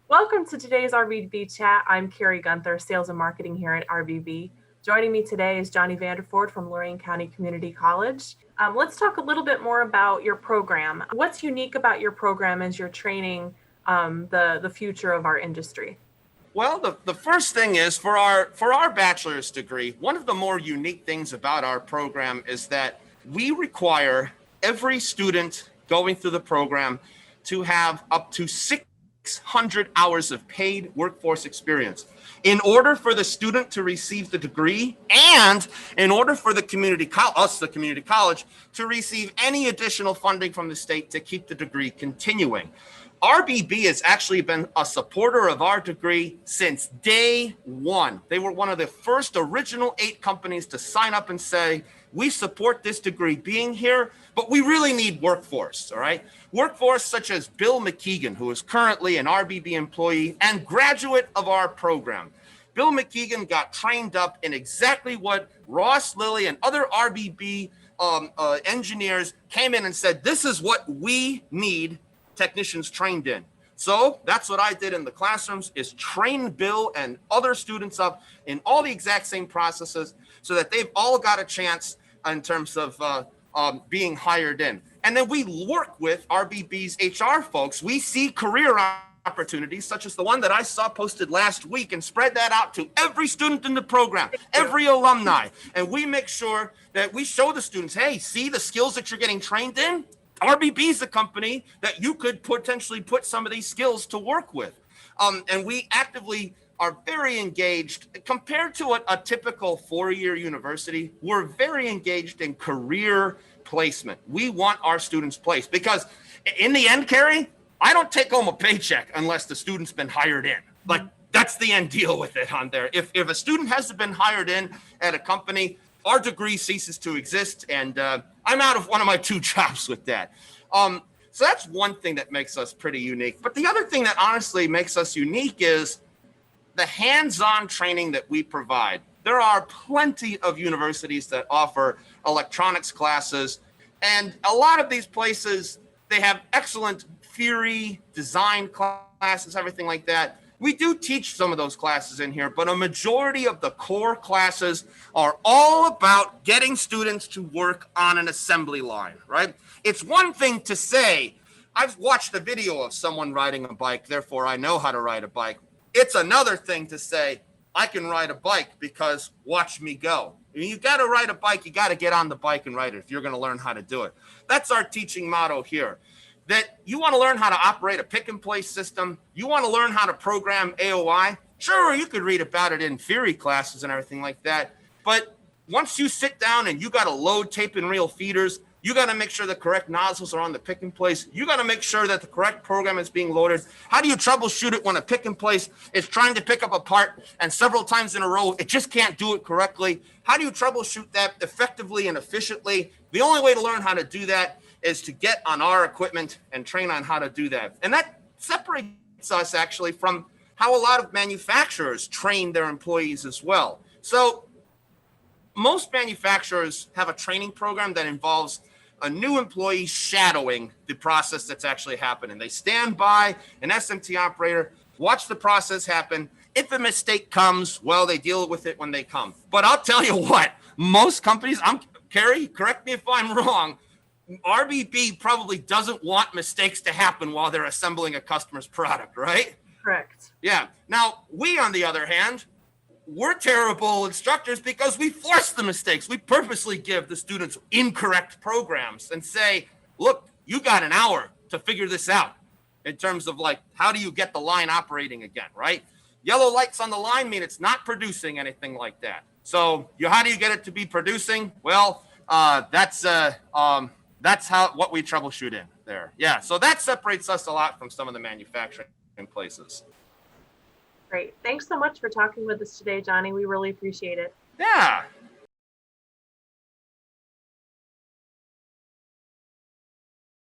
Welcome to today's RBB chat. I'm Carrie Gunther, Sales and Marketing here at RBB. Joining me today is Johnny Vanderford from Lorain County Community College. Let's talk a little bit more about your program. What's unique about your program as you're training the future of our industry? Well, the first thing is for our bachelor's degree, one of the more unique things about our program is that we require every student going through the program to have up to 600 hours of paid workforce experience in order for the student to receive the degree and in order for the community college, to receive any additional funding from the state to keep the degree continuing. RBB has actually been a supporter of our degree since day one. They were one of the first original 8 companies to sign up and say, we support this degree being here, but we really need workforce, all right? Workforce such as Bill McKeegan, who is currently an RBB employee and graduate of our program. Bill McKeegan got trained up in exactly what Ross Lilly and other RBB engineers came in and said, this is what we need technicians trained in. So that's what I did in the classrooms, is train Bill and other students up in all the exact same processes so that they've all got a chance in terms of being hired in. And then we work with RBB's HR folks. We see career opportunities such as the one that I saw posted last week and spread that out to every student in the program, every alumni. And we make sure that we show the students, hey, see the skills that you're getting trained in? RBB is a company that you could potentially put some of these skills to work with. And we actively are very engaged. Compared to a typical 4-year university, we're very engaged in career placement. We want our students placed because in the end, Carrie, I don't take home a paycheck unless the student's been hired in. Like, that's the end deal with it on there. If a student hasn't been hired in at a company, our degree ceases to exist, and I'm out of one of my 2 jobs with that. So that's one thing that makes us pretty unique. But the other thing that honestly makes us unique is the hands-on training that we provide. There are plenty of universities that offer electronics classes, and a lot of these places, they have excellent theory, design classes, everything like that. We do teach some of those classes in here, but a majority of the core classes are all about getting students to work on an assembly line, right? It's one thing to say, I've watched a video of someone riding a bike, therefore I know how to ride a bike. It's another thing to say, I can ride a bike because watch me go. You got to ride a bike, you got to get on the bike and ride it if you're going to learn how to do it. That's our teaching motto here. That you want to learn how to operate a pick and place system, you want to learn how to program AOI, sure, you could read about it in theory classes and everything like that. But once you sit down and you got to load tape and reel feeders, you got to make sure the correct nozzles are on the pick and place. You got to make sure that the correct program is being loaded. How do you troubleshoot it when a pick and place is trying to pick up a part and several times in a row, it just can't do it correctly? How do you troubleshoot that effectively and efficiently? The only way to learn how to do that is to get on our equipment and train on how to do that. And that separates us actually from how a lot of manufacturers train their employees as well. So most manufacturers have a training program that involves a new employee shadowing the process that's actually happening. They stand by an SMT operator, watch the process happen. If a mistake comes, well, they deal with it when they come. But I'll tell you what, most companies, Carrie, correct me if I'm wrong, RBB probably doesn't want mistakes to happen while they're assembling a customer's product, right? Correct. Yeah. Now, we, on the other hand, we're terrible instructors because we force the mistakes. We purposely give the students incorrect programs and say, look, you got an hour to figure this out in terms of like, how do you get the line operating again, right? Yellow lights on the line mean it's not producing anything like that. So how do you get it to be producing? Well, that's what we troubleshoot in there. Yeah, so that separates us a lot from some of the manufacturing places. Great. Thanks so much for talking with us today, Johnny. We really appreciate it. Yeah,